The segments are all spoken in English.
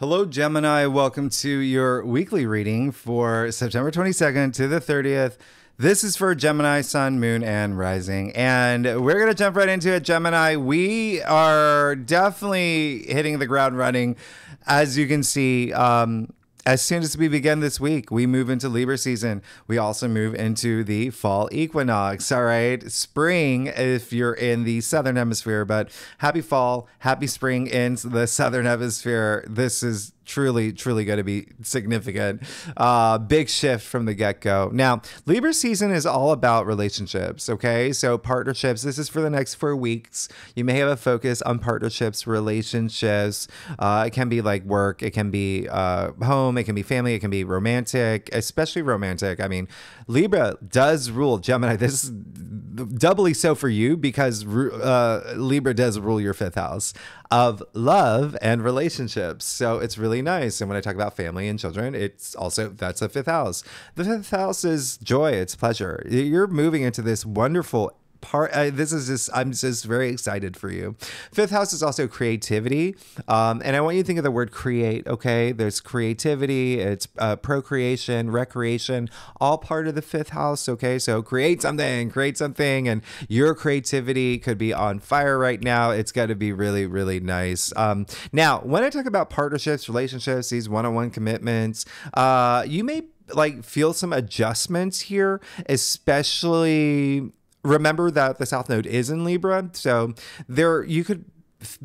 Hello, Gemini. Welcome to your weekly reading for September 22nd to the 30th. This is for Gemini, Sun, Moon, and Rising. And we're going to jump right into it, Gemini. We are definitely hitting the ground running. As you can see, as soon as we begin this week, we move into Libra season. We also move into the fall equinox. All right. Spring, if you're in the southern hemisphere, but happy fall, happy spring in the southern hemisphere. This is truly going to be significant. Big shift from the get-go. Now, Libra season is all about relationships, okay? So partnerships, this is for the next 4 weeks. You may have a focus on partnerships, relationships. It can be like work. It can be home. It can be family. It can be romantic, especially romantic. I mean, Libra does rule Gemini. This is doubly so for you because Libra does rule your 5th house of love and relationships. So it's really nice. And when I talk about family and children, it's also, that's the 5th house. The 5th house is joy. It's pleasure. You're moving into this wonderful part. I'm just very excited for you. 5th house is also creativity. And I want you to think of the word create. Okay. There's creativity. It's procreation, recreation, all part of the 5th house. Okay. So create something. And your creativity could be on fire right now. It's got to be really, really nice. Now, when I talk about partnerships, relationships, these one-on-one commitments, you may feel some adjustments here, especially remember that the South Node is in Libra. So you could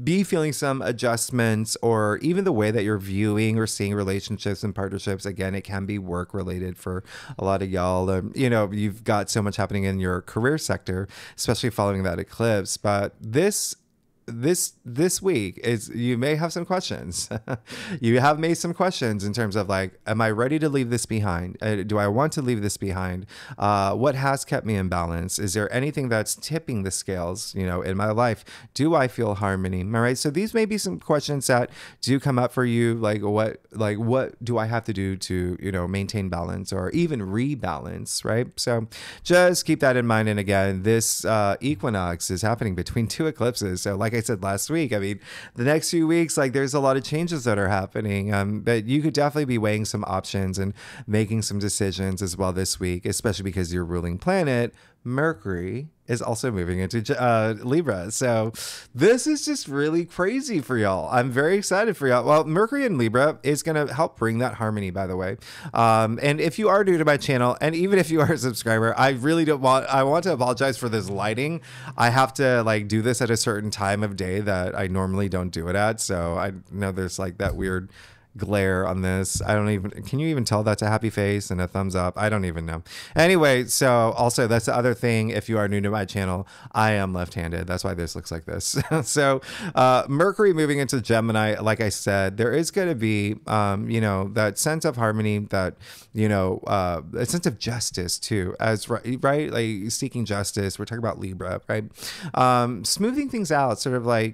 be feeling some adjustments, or even the way that you're viewing or seeing relationships and partnerships. Again, it can be work related for a lot of y'all. You've got so much happening in your career sector, especially following that eclipse. But this week is, you may have some questions. You have made some questions in terms of am I ready to leave this behind? Do I want to leave this behind? What has kept me in balance? Is there anything that's tipping the scales, in my life? Do I feel harmony? All right. So these may be some questions that do come up for you. What do I have to do to, maintain balance or even rebalance? Right. So just keep that in mind. And again, this equinox is happening between 2 eclipses. So like I said last week, I mean, the next few weeks, there's a lot of changes that are happening. But you could definitely be weighing some options and making some decisions as well this week, especially because your ruling planet, Mercury, is also moving into Libra. So this is just really crazy for y'all. I'm very excited for y'all. Well, Mercury in Libra is going to help bring that harmony, by the way. And if you are new to my channel, and even if you are a subscriber, I want to apologize for this lighting. I have to do this at a certain time of day that I normally don't do it at. So I know there's that weird glare on this. Can you even tell that's a happy face and a thumbs up? I don't even know. Anyway, so also that's the other thing. If you are new to my channel, I am left-handed. That's why this looks like this. So Mercury moving into Gemini, like I said, there is going to be, that sense of harmony, that, a sense of justice too, right? Seeking justice. We're talking about Libra, right? Smoothing things out, sort of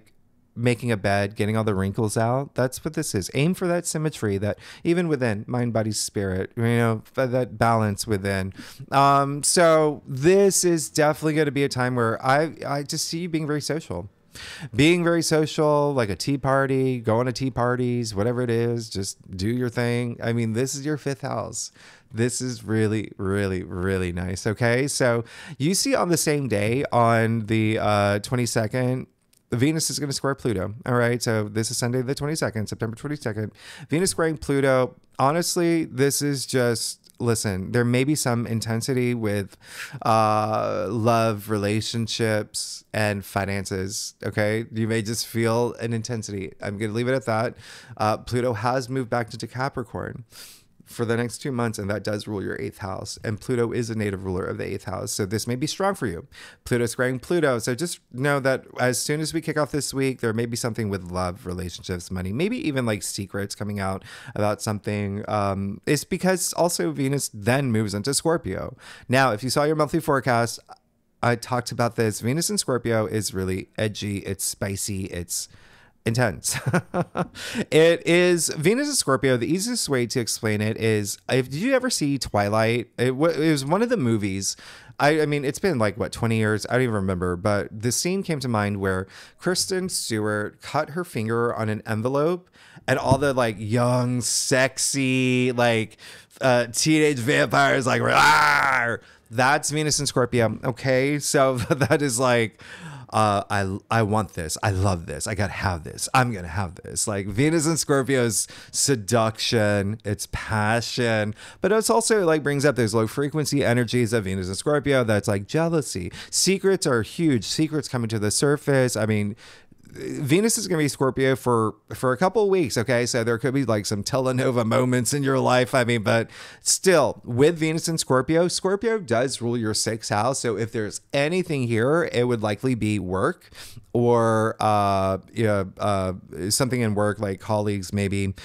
making a bed, getting all the wrinkles out. That's what this is. Aim for that symmetry, that even within mind, body, spirit, that balance within. So this is definitely going to be a time where I just see you being very social. Being very social, like a tea party, going to tea parties, whatever it is, just do your thing. I mean, this is your 5th house. This is really, really, really nice. Okay. So you see on the same day, on the 22nd, Venus is going to square Pluto. All right. So this is Sunday, the 22nd, September 22nd. Venus squaring Pluto. Honestly, this is just, listen, there may be some intensity with love, relationships, and finances. Okay. You may just feel an intensity. I'm going to leave it at that. Pluto has moved back into Capricorn for the next 2 months, and that does rule your 8th house. And Pluto is a native ruler of the 8th house. So this may be strong for you. Pluto squaring Pluto. So just know that as soon as we kick off this week, there may be something with love, relationships, money, maybe even secrets coming out about something. It's because also Venus then moves into Scorpio. Now, if you saw your monthly forecast, I talked about this. Venus in Scorpio is really edgy. It's spicy. It's intense. It is Venus in Scorpio. The easiest way to explain it is, did you ever see Twilight? It was one of the movies I mean, it's been like, what, 20 years? I don't even remember. But the scene came to mind where Kristen Stewart cut her finger on an envelope and all the like young, sexy, like teenage vampires, like, "Rawr!" That's Venus and Scorpio. Okay. So that is like, I want this. I love this. I gotta have this. I'm gonna have this. Like Venus and Scorpio's seduction, it's passion, but it's also like brings up those low frequency energies of Venus and Scorpio. That's like jealousy. Secrets are huge. Secrets coming to the surface. I mean, Venus is going to be Scorpio for a couple of weeks. Okay. So there could be like some telenova moments in your life. I mean, but still with Venus and Scorpio does rule your sixth house. So if there's anything here, it would likely be work or, something in work, like colleagues, maybe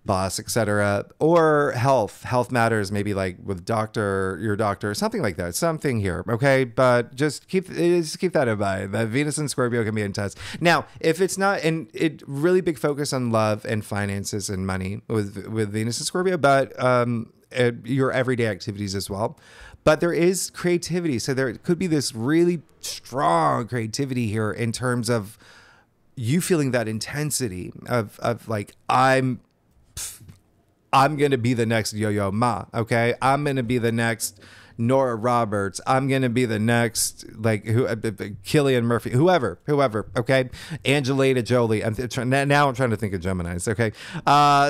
boss, etc., or health matters, maybe like with your doctor, something like that, something here. Okay. But just keep that in mind, that Venus and Scorpio can be intense. Now, if it's not, and it really big focus on love and finances and money with Venus and Scorpio, but your everyday activities as well. But there is creativity. So there could be this really strong creativity here in terms of you feeling that intensity of like, I'm going to be the next Yo-Yo Ma, okay? I'm going to be the next Nora Roberts. I'm going to be the next, like, Cillian Murphy, whoever, okay? Angelina Jolie. Now I'm trying to think of Geminis, okay?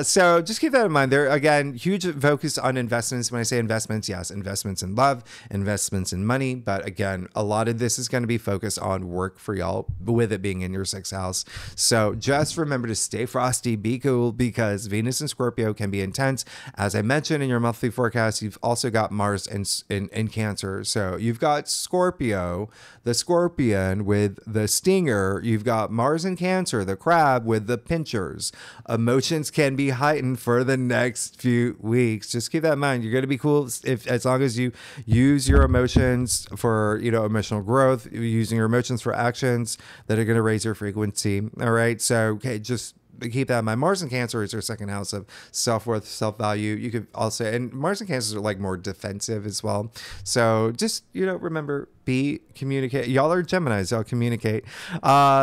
So just keep that in mind. There, again, huge focus on investments. When I say investments, yes, investments in love, investments in money. But again, a lot of this is going to be focused on work for y'all, with it being in your sixth house. So just remember to stay frosty, be cool, because Venus and Scorpio can be intense. As I mentioned in your monthly forecast, you've also got Mars in Cancer. So you've got Scorpio, the scorpion with the stinger. You've got Mars in Cancer, the crab with the pinchers. Emotions can be heightened for the next few weeks. Just keep that in mind. You're going to be cool as long as you use your emotions for, emotional growth, using your emotions for actions that are going to raise your frequency. All right. So, okay, just keep that in mind. Mars and Cancer is your second house of self-worth, self-value. You could also, and Mars and Cancer are like more defensive as well. So just, remember, communicate. Y'all are Geminis, y'all communicate.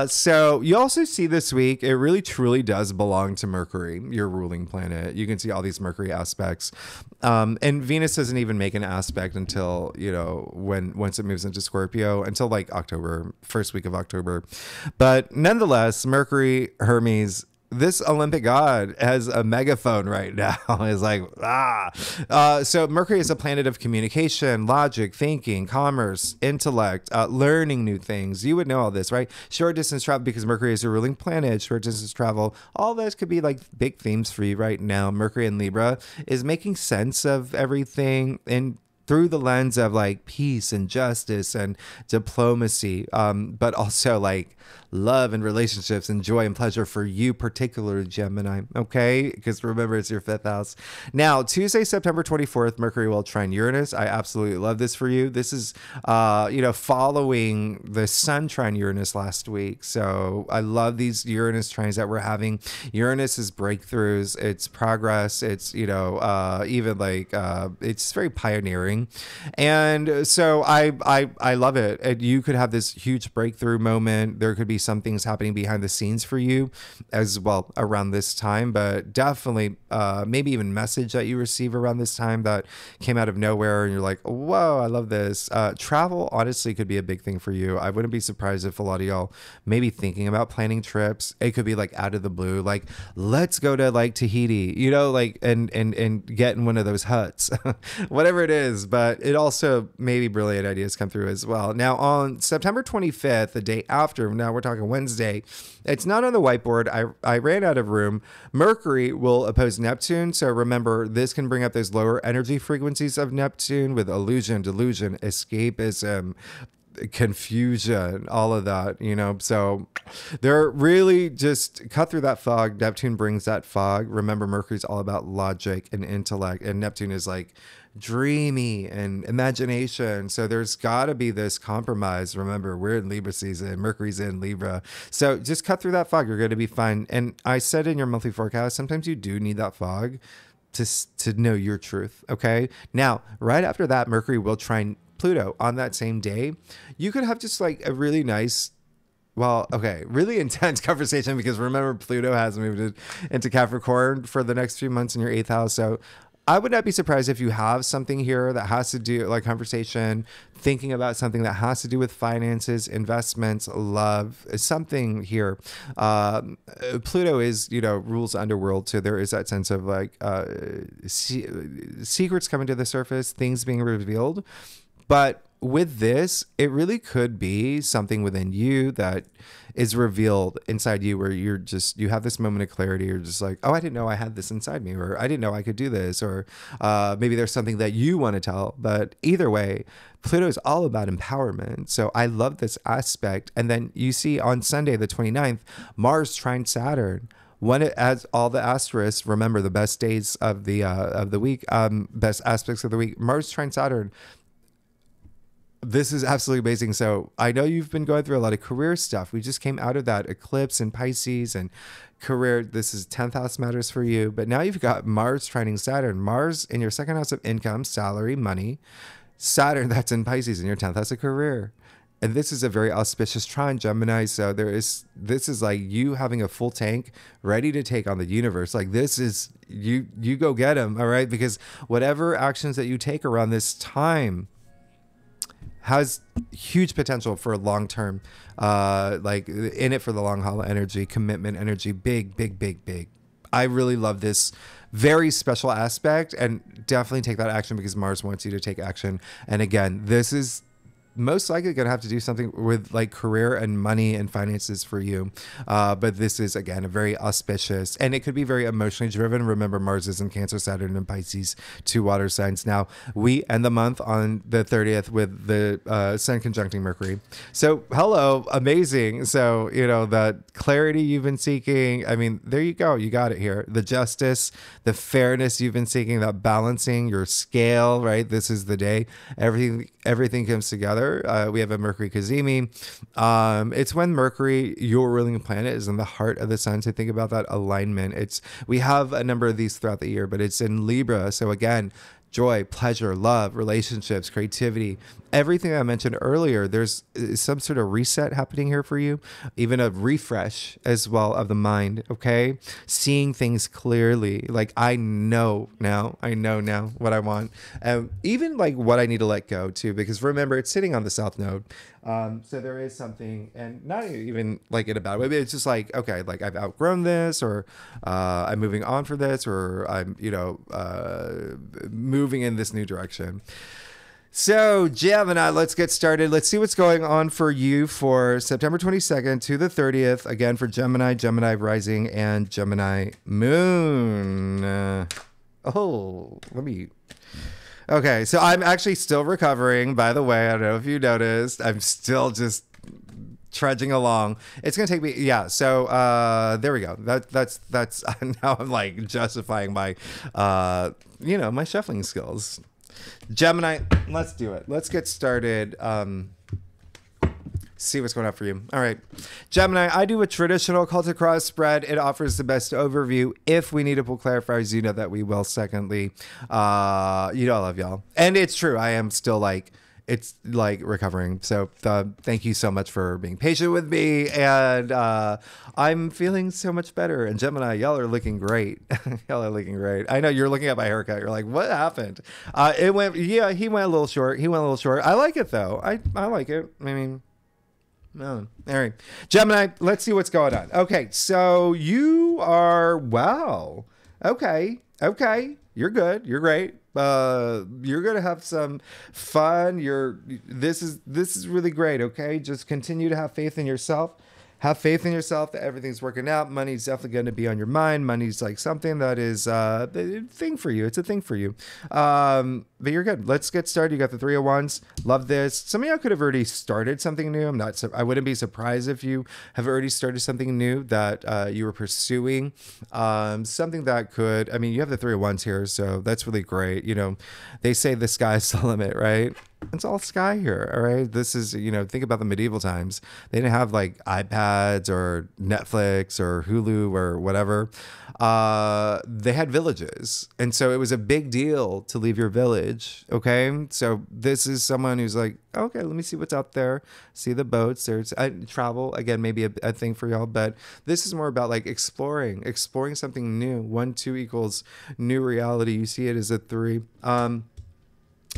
So you also see this week, it really truly does belong to Mercury, your ruling planet. You can see all these Mercury aspects. And Venus doesn't even make an aspect until, once it moves into Scorpio, until like October, first week of October. But nonetheless, Mercury, Hermes, this Olympic god has a megaphone right now. It's like, so Mercury is a planet of communication, logic, thinking, commerce, intellect, learning new things. You would know all this, right? Short distance travel, because Mercury is a ruling planet. Short distance travel, all this could be like big themes for you right now. Mercury in Libra is making sense of everything and through the lens of like peace and justice and diplomacy, but also like love and relationships and joy and pleasure for you, particularly Gemini. Okay. Because remember, it's your fifth house. Now, Tuesday, September 24th, Mercury will trine Uranus. I absolutely love this for you. This is, following the Sun trine Uranus last week. So I love these Uranus trines that we're having. Uranus is breakthroughs. It's progress. It's, even like, it's very pioneering. And so I love it. And you could have this huge breakthrough moment. There could be some things happening behind the scenes for you as well around this time, but definitely maybe even message that you receive around this time that came out of nowhere and you're like, whoa, I love this. Travel honestly could be a big thing for you. I wouldn't be surprised if a lot of y'all maybe thinking about planning trips. It could be like out of the blue, like let's go to like Tahiti, like and get in one of those huts, whatever it is. But it also maybe brilliant ideas come through as well. Now on September 25th, the day after, now we're talking Wednesday, it's not on the whiteboard. I ran out of room. Mercury will oppose Neptune. So remember, this can bring up those lower energy frequencies of Neptune with illusion, delusion, escapism, confusion, all of that, so they're really just cut through that fog. Neptune brings that fog. Remember, Mercury's all about logic and intellect, and Neptune is like dreamy and imagination. So there's got to be this compromise. Remember, we're in Libra season. Mercury's in Libra. So just cut through that fog. You're going to be fine. And I said in your monthly forecast, sometimes you do need that fog to know your truth. Okay. Now, right after that, Mercury will trine Pluto on that same day, you could have just like a really nice, really intense conversation, because remember, Pluto has moved into Capricorn for the next few months in your 8th house. So I would not be surprised if you have something here that has to do, like conversation, thinking about something that has to do with finances, investments, love, something here. Pluto is, rules the underworld. So there is that sense of like secrets coming to the surface, things being revealed. But with this, it really could be something within you that is revealed inside you, where you have this moment of clarity. You're just like, oh, I didn't know I had this inside me, or I didn't know I could do this, or maybe there's something that you want to tell. But either way, Pluto is all about empowerment. So I love this aspect. And then you see on Sunday, the 29th, Mars trine Saturn. When it adds all the asterisks, remember the best days of the week, best aspects of the week, Mars trine Saturn. This is absolutely amazing. So I know you've been going through a lot of career stuff. We just came out of that eclipse in Pisces and career. This is 10th house matters for you. But now you've got Mars trining Saturn. Mars in your 2nd house of income, salary, money. Saturn, that's in Pisces in your 10th house of career. And this is a very auspicious trine, Gemini. So this is like you having a full tank ready to take on the universe. Like this is, you go get them, all right? Because whatever actions that you take around this time has huge potential for long-term, like in it for the long haul energy, commitment energy, big, big, big, big. I really love this very special aspect, and definitely take that action, because Mars wants you to take action. And again, this is most likely going to have to do something with like career and money and finances for you. But this is, again, a very auspicious, and it could be very emotionally driven. Remember, Mars is in Cancer, Saturn in Pisces, 2 water signs. Now, we end the month on the 30th with the Sun conjuncting Mercury. So, hello, amazing. So, that clarity you've been seeking. I mean, there you go. You got it here. The justice, the fairness you've been seeking, that balancing your scale, right? This is the day. Everything comes together. We have a Mercury Kazemi. It's when Mercury, your ruling planet, is in the heart of the sun. So think about that alignment. We have a number of these throughout the year, but it's in Libra. So again, joy, pleasure, love, relationships, creativity, everything I mentioned earlier. There's some sort of reset happening here for you, even a refresh as well of the mind. Okay. Seeing things clearly. Like I know now what I want. Even like what I need to let go too, because remember, it's sitting on the South Node. So there is something, and not even like in a bad way, but it's just like, okay, like I've outgrown this, or I'm moving on for this, or I'm, moving in this new direction. So Gemini, let's get started. Let's see what's going on for you for September 22nd to the 30th. Again, for Gemini, Gemini rising, and Gemini moon. Okay, so I'm actually still recovering, by the way. I don't know if you noticed. I'm still just trudging along. It's going to take me, yeah. So there we go. That's now I'm like justifying my, my shuffling skills. Gemini, let's do it. Let's get started. See what's going on for you. All right. Gemini, I do a traditional cult across spread. It offers the best overview. If we need to pull clarifiers, you know that we will. Secondly, I love y'all. And it's true. I am still it's recovering. So thank you so much for being patient with me. And I'm feeling so much better. And Gemini, y'all are looking great. Y'all are looking great. I know you're looking at my haircut. You're like, what happened? He went a little short. I like it though. I like it. I mean, no. All right. Gemini, let's see what's going on. Okay. So you are, wow. Okay. You're good. You're great. You're going to have some fun. This is really great. Okay. Just continue to have faith in yourself. Have faith in yourself that everything's working out. Money's definitely going to be on your mind. Money's like something that is a thing for you. It's a thing for you. But you're good. Let's get started. You got the 3 of Wands. Love this. Some of y'all could have already started something new. I wouldn't be surprised if you have already started something new that you were pursuing. Something that could, you have the 3 of Wands here, so that's really great. They say the sky's the limit, right? It's all sky here. All right. This is, think about the medieval times. They didn't have like iPads or Netflix or Hulu or whatever. They had villages. And so it was a big deal to leave your village. voyage. Okay. So this is someone who's like, okay, let me see what's out there. See the boats. There's travel again, maybe a thing for y'all, but this is more about like exploring something new. 1, 2 equals new reality. You see it as a 3.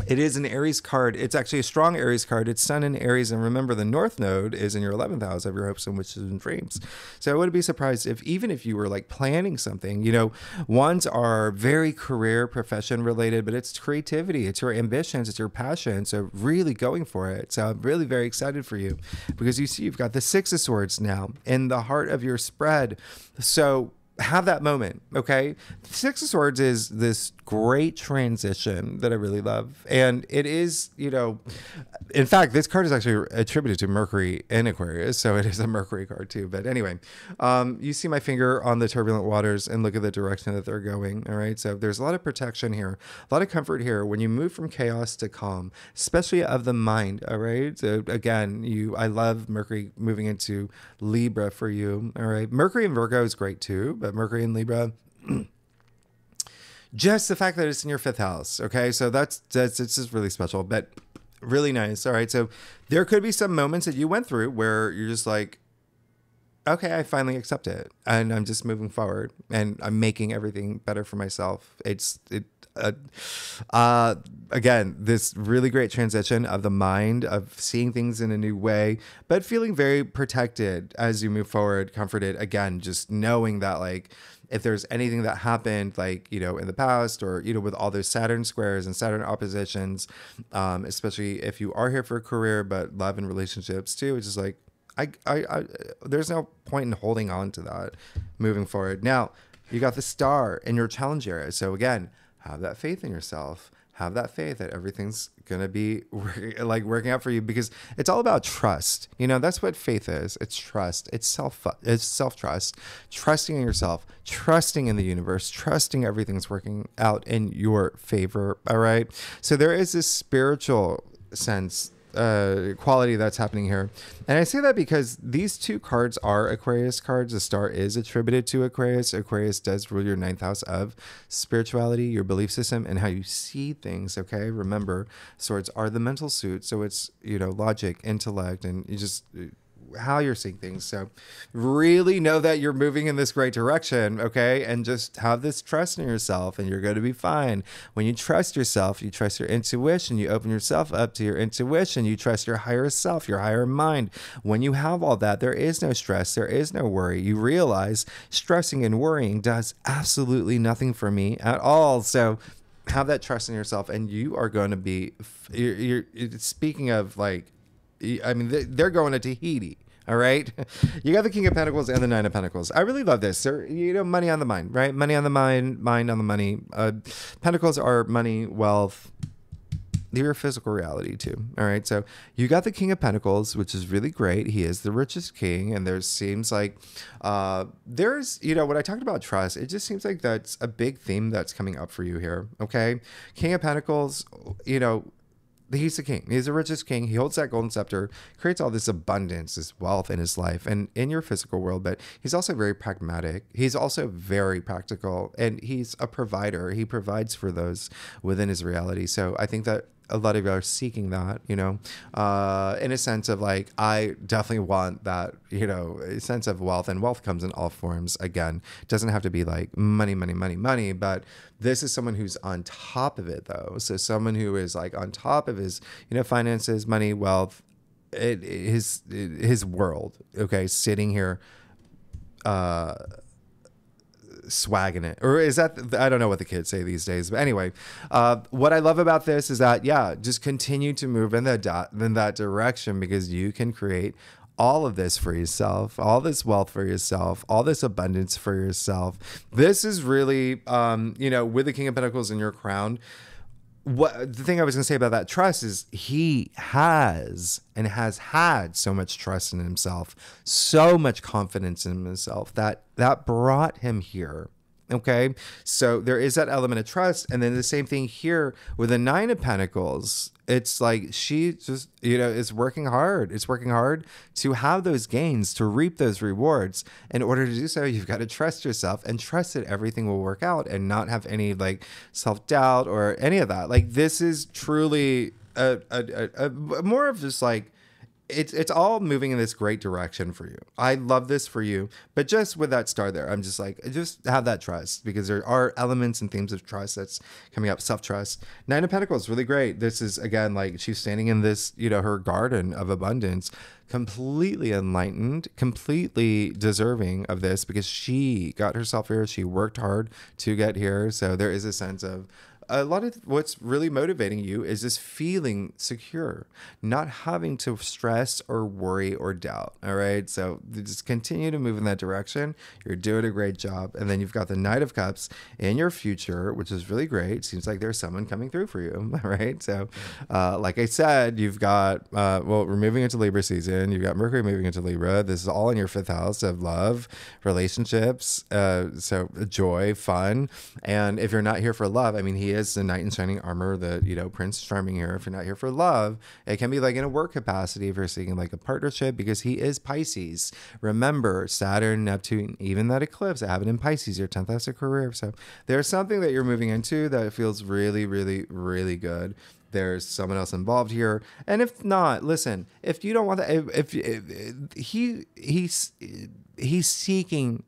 It is an Aries card. It's actually a strong Aries card. It's Sun in Aries. And remember, the North Node is in your 11th house of your hopes and wishes and dreams. So I wouldn't be surprised if even if you were like planning something, you know, ones are very career, profession related, but it's creativity. It's your ambitions. It's your passion. So really going for it. So I'm really very excited for you because you see you've got the 6 of Swords now in the heart of your spread. So have that moment, okay? The 6 of Swords is this great transition that I really love. And it is, you know, in fact, this card is actually attributed to Mercury in Aquarius. So it is a Mercury card too. But anyway, you see my finger on the turbulent waters and look at the direction that they're going, all right? So there's a lot of protection here, a lot of comfort here when you move from chaos to calm, especially of the mind, all right? So again, I love Mercury moving into Libra for you, all right? Mercury and Virgo is great too, but Mercury and Libra, just the fact that it's in your 5th house. Okay. So it's just really special, but really nice. All right. So there could be some moments that you went through where you're just like, okay, I finally accept it and I'm just moving forward and I'm making everything better for myself. Again, this really great transition of the mind, of seeing things in a new way, but feeling very protected as you move forward, comforted. Again, just knowing that like, if there's anything that happened, like, you know, in the past or, you know, with all those Saturn squares and Saturn oppositions, especially if you are here for a career, but love and relationships too, it's just like, there's no point in holding on to that moving forward. Now, you got the star in your challenge area. So again, have that faith in yourself. Have that faith that everything's going to be working out for you because it's all about trust. You know, that's what faith is. It's trust. It's self-trust, trusting in yourself, trusting in the universe, trusting everything's working out in your favor. All right. So there is this spiritual sense quality that's happening here. And I say that because these 2 cards are Aquarius cards. The star is attributed to Aquarius. Aquarius does rule your 9th house of spirituality, your belief system, and how you see things. Okay. Remember, swords are the mental suit. So it's, you know, logic, intellect, and you just how you're seeing things. So really know that you're moving in this great direction. Okay. And just have this trust in yourself and you're going to be fine. When you trust yourself, you trust your intuition, you open yourself up to your intuition, you trust your higher self, your higher mind. When you have all that, there is no stress. There is no worry. You realize stressing and worrying does absolutely nothing for me at all. So have that trust in yourself and you are going to be, you're speaking of like, I mean, they're going to Tahiti. All right. You got the King of Pentacles and the 9 of Pentacles. I really love this. You know, money on the mind, right? Money on the mind, mind on the money. Pentacles are money, wealth. They're your physical reality too. All right. So you got the King of Pentacles, which is really great. He is the richest king. And there seems like there's, you know, when I talked about trust, it just seems like that's a big theme that's coming up for you here. Okay. King of Pentacles, you know, he's the king. He's the richest king. He holds that golden scepter, creates all this abundance, this wealth in his life and in your physical world. But he's also very pragmatic. He's also very practical and he's a provider. He provides for those within his reality. So I think that a lot of you are seeking that, you know, in a sense of like, I definitely want that, you know, a sense of wealth, and wealth comes in all forms. Again, it doesn't have to be like money, but this is someone who's on top of it though. So someone who is like on top of his, you know, finances, money, wealth, his world. Okay. Sitting here, swagging it, or is that, I don't know what the kids say these days, but anyway, what I love about this is that, yeah, just continue to move in that direction because you can create all of this for yourself, all this wealth for yourself, all this abundance for yourself. This is really, you know, with the King of Pentacles in your crown, what the thing I was going to say about that trust is he has and has had so much trust in himself, so much confidence in himself that brought him here Okay, so there is that element of trust. And then the same thing here with the Nine of Pentacles. It's like she just, is working hard. It's working hard to have those gains, to reap those rewards. In order to do so, you've got to trust yourself and trust that everything will work out and not have any like self-doubt or any of that. Like this is truly a more of just like, it's all moving in this great direction for you. I love this for you. But just with that star there, I'm just like, just have that trust, because there are elements and themes of trust that's coming up. Self-trust. Nine of Pentacles, really great. This is, again, like she's standing in this, her garden of abundance, completely enlightened, completely deserving of this, because she got herself here. She worked hard to get here. So there is a sense of, a lot of what's really motivating you is this feeling secure, not having to stress or worry or doubt. All right. So just continue to move in that direction. You're doing a great job. And then you've got the Knight of Cups in your future, which is really great. Seems like there's someone coming through for you. All right. So, like I said, you've got, we're moving into Libra season. You've got Mercury moving into Libra. This is all in your 5th house of love, relationships. So joy, fun. And if you're not here for love, I mean, he is the knight in shining armor, the Prince Charming here. If you're not here for love, it can be like in a work capacity if you're seeking like a partnership, because he is Pisces. Remember, Saturn, Neptune, even that eclipse, I have it in Pisces, your 10th house of career. So there's something that you're moving into that feels really, really, really good. There's someone else involved here. And if not, listen, if you don't want that, if he's seeking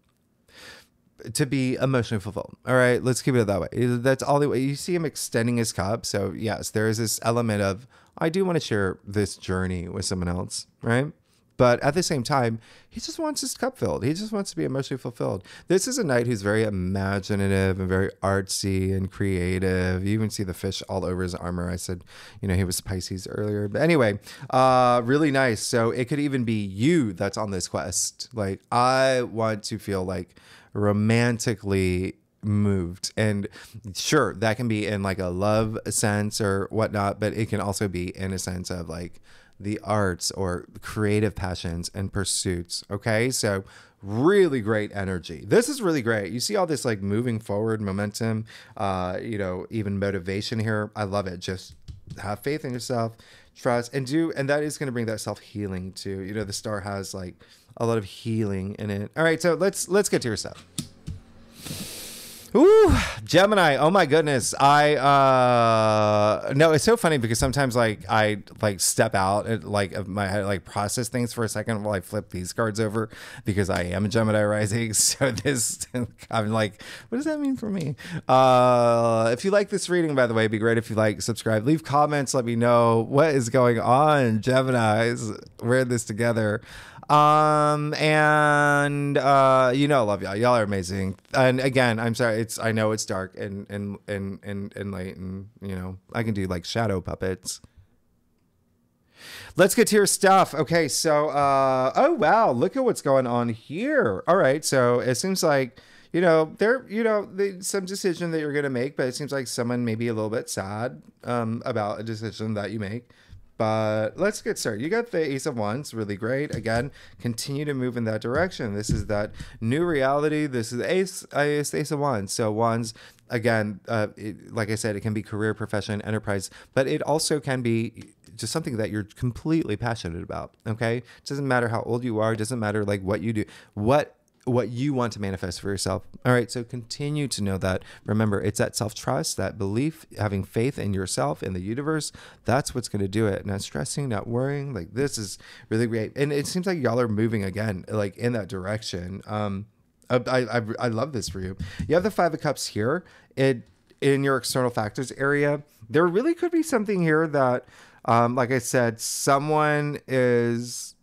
to be emotionally fulfilled. All right, let's keep it that way. That's all the way. You see him extending his cup. So yes, there is this element of, I do want to share this journey with someone else, right? But at the same time, he just wants his cup filled. He just wants to be emotionally fulfilled. This is a knight who's very imaginative and very artsy and creative. You even see the fish all over his armor. I said, he was Pisces earlier. But anyway, really nice. So it could even be you that's on this quest. Like, I want to feel like romantically moved, and sure, that can be in like a love sense or whatnot, but it can also be in a sense of like the arts or creative passions and pursuits. Okay, so really great energy. This is really great. You see all this like moving forward momentum, even motivation here. I love it. Just have faith in yourself, trust, and that is going to bring that self-healing too. The star has like a lot of healing in it. All right, so let's get to your stuff. Ooh, Gemini. Oh my goodness. No, it's so funny because sometimes like I like step out and like of my head, like process things for a second while I flip these cards over, because I am a Gemini rising. So I'm like, what does that mean for me? If you like this reading, by the way, it'd be great if you like, subscribe, leave comments, let me know what is going on. Geminis, we're in this together. I love y'all. Y'all are amazing. And again, I'm sorry. I know it's dark and late, and I can do like shadow puppets. Let's get to your stuff. Okay, so oh wow, look at what's going on here. All right, so it seems like there's some decision that you're gonna make, but it seems like someone may be a little bit sad about a decision that you make. But let's get started. You got the Ace of Wands, really great. Again, continue to move in that direction. This is that new reality. This is Ace of Wands. So Wands, again, like I said, it can be career, profession, enterprise, but it also can be just something that you're completely passionate about. Okay, it doesn't matter how old you are. It doesn't matter like what you do. What you want to manifest for yourself. All right, so continue to know that. Remember, it's that self-trust, that belief, having faith in yourself, in the universe. That's what's going to do it. Not stressing, not worrying. Like, this is really great. And it seems like y'all are moving again, like in that direction. I love this for you. You have the Five of Cups here. In your external factors area, there really could be something here that, like I said, someone is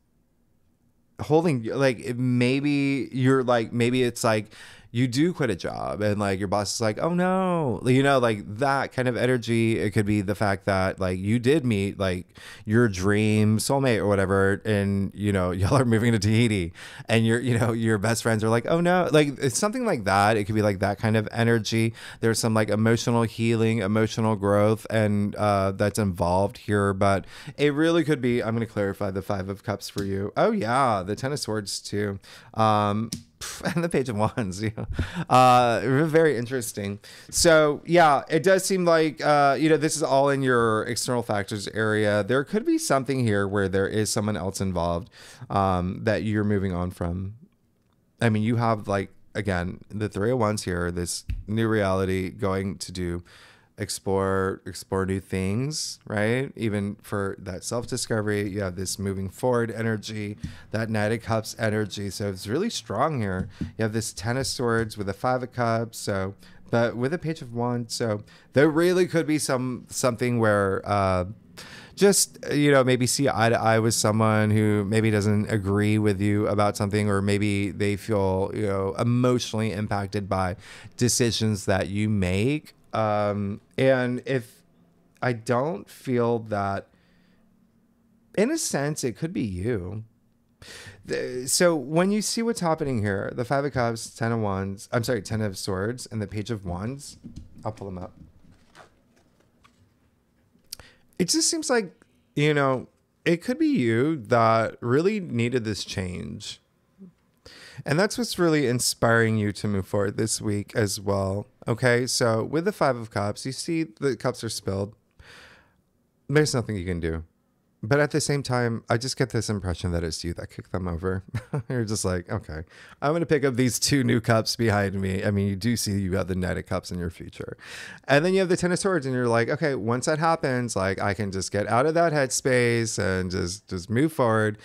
holding, like maybe it's like you do quit a job and like your boss is like, oh no, like that kind of energy. It could be the fact that like you did meet like your dream soulmate or whatever, and y'all are moving to Tahiti, and your best friends are like, oh no, like it's something like that. It could be like that kind of energy. There's some like emotional healing, emotional growth, and that's involved here. But it really could be, I'm going to clarify the Five of Cups for you. Oh yeah, the Ten of Swords too. And the Page of Wands, very interesting. So yeah, it does seem like, this is all in your external factors area. There could be something here where there is someone else involved that you're moving on from. I mean, you have like, again, the Three of Wands here, this new reality going to do explore new things, right? Even for that self-discovery, you have this moving forward energy, that Knight of Cups energy. So it's really strong here. You have this Ten of Swords with a Five of Cups. So, but with a Page of Wands. So there really could be something where, maybe see eye to eye with someone who maybe doesn't agree with you about something, or maybe they feel, emotionally impacted by decisions that you make. And if I don't feel that, in a sense, it could be you. So when you see what's happening here, the Five of Cups, Ten of Swords, and the Page of Wands, I'll pull them up. It just seems like, it could be you that really needed this change. And that's what's really inspiring you to move forward this week as well. Okay, so with the Five of Cups, you see the cups are spilled. There's nothing you can do. But at the same time, I just get this impression that it's you that kicked them over. You're just like, okay, I'm going to pick up these two new cups behind me. I mean, you do see you have the Knight of Cups in your future. And then you have the Ten of Swords, and you're like, okay, once that happens, like I can just get out of that headspace and just move forward.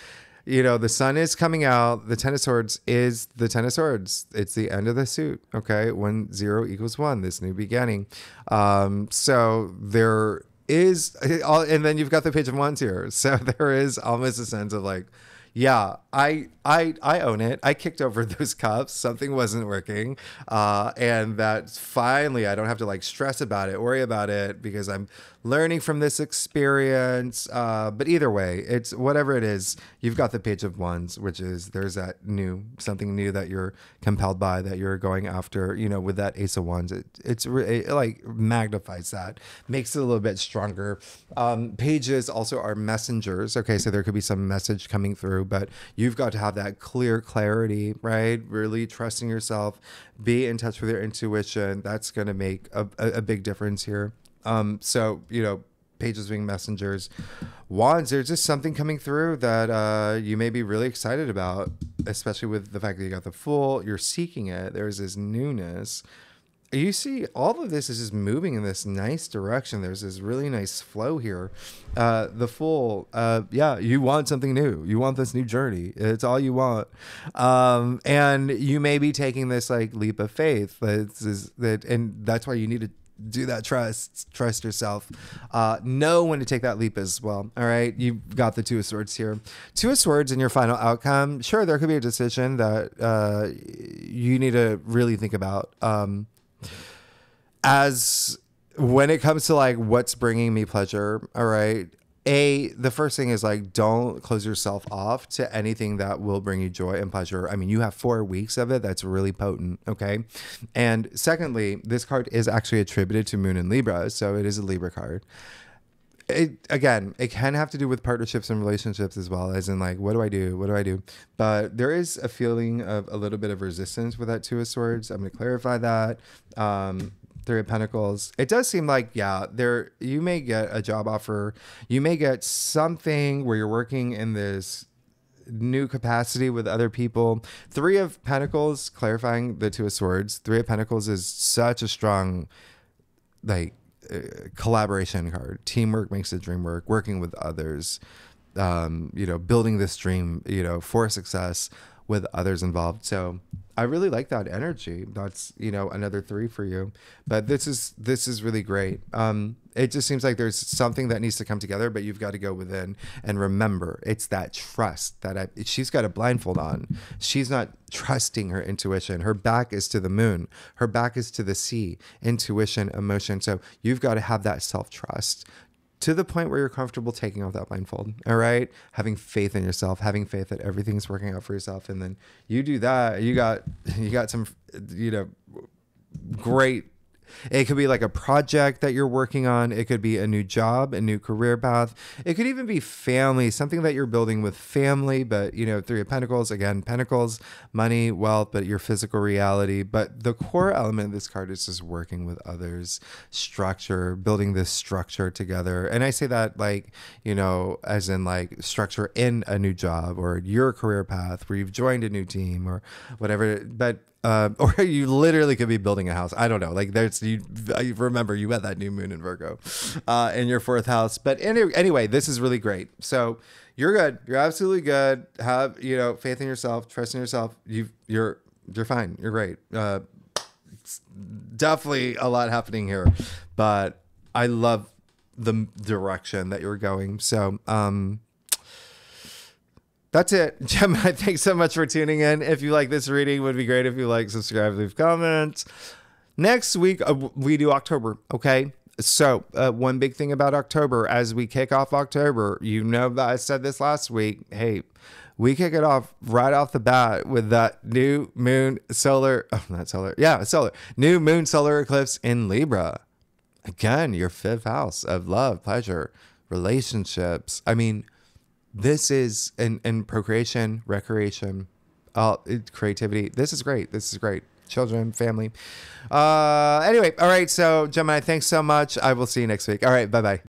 The sun is coming out. The Ten of Swords is the Ten of Swords. It's the end of the suit. Okay. 1 0 = 1, this new beginning. So there is, and then you've got the Page of Wands here. So there is almost a sense of like, yeah, I own it. I kicked over those cups. Something wasn't working. And that finally I don't have to like stress about it, worry about it, because I'm learning from this experience. But either way, it's whatever it is, you've got the Page of Wands, which is there's that something new that you're compelled by, that you're going after, with that Ace of Wands. It like magnifies that, makes it a little bit stronger. Pages also are messengers. Okay. So there could be some message coming through, but you've got to have that clear clarity, right? Really trusting yourself, be in touch with your intuition. That's going to make a big difference here. Pages being messengers. Wands, there's just something coming through that you may be really excited about, especially with the fact that you got the Fool, you're seeking it. There's this newness. You see all of this is just moving in this nice direction. There's this really nice flow here. The Fool, you want something new. You want this new journey. It's all you want. And you may be taking this like leap of faith. And that's why you need to do that. Trust yourself. Know when to take that leap as well. All right. You've got the Two of Swords here. Two of Swords in your final outcome. Sure, there could be a decision that you need to really think about. As when it comes to like what's bringing me pleasure, all right, the first thing is like, don't close yourself off to anything that will bring you joy and pleasure. I mean, you have 4 weeks of it. That's really potent. Okay. And secondly, this card is actually attributed to Moon and Libra. So it is a Libra card. It can have to do with partnerships and relationships as well, as in like, what do I do? But there is a feeling of a little bit of resistance with that Two of Swords. I'm going to clarify that. Three of Pentacles. It does seem like, you may get a job offer. You may get something where you're working in this new capacity with other people. Three of Pentacles, clarifying the Two of Swords. Three of Pentacles is such a strong, like, collaboration card. Teamwork makes the dream work. Working with others, building this dream, for success with others involved. So I really like that energy. That's, another 3 for you. But this is really great. It just seems like there's something that needs to come together, but you've got to go within and remember, it's that trust that she's got a blindfold on. She's not trusting her intuition. Her back is to the moon. Her back is to the sea, intuition, emotion. So you've got to have that self-trust to the point where you're comfortable taking off that blindfold. All right. Having faith in yourself, having faith that everything's working out for yourself. And then you do that. You got some, great It could be like a project that you're working on. It could be a new job, a new career path. It could even be family, something that you're building with family, but you know, Three of Pentacles, again, Pentacles, money, wealth, but your physical reality. But the core element of this card is just working with others, structure, building this structure together. And I say that like, you know, as in like structure in a new job or your career path where you've joined a new team or whatever. But or you literally could be building a house. I don't know. Like I remember you had that new moon in Virgo in your 4th house. But anyway, this is really great. So you're good. You're absolutely good. Have, you know, faith in yourself, trust in yourself. You're fine. You're great. Definitely a lot happening here, but I love the direction that you're going. So, that's it. Gemini, thanks so much for tuning in. If you like this reading, it would be great if you like, subscribe, leave comments. Next week, we do October, okay? So one big thing about October, as we kick off October, you know that I said this last week, hey, we kick it off right off the bat with that new moon solar, new moon solar eclipse in Libra. Again, your 5th house of love, pleasure, relationships. I mean, this is in procreation, recreation, creativity. This is great. This is great. Children, family. Anyway, all right. So Gemini, thanks so much. I will see you next week. All right. Bye-bye.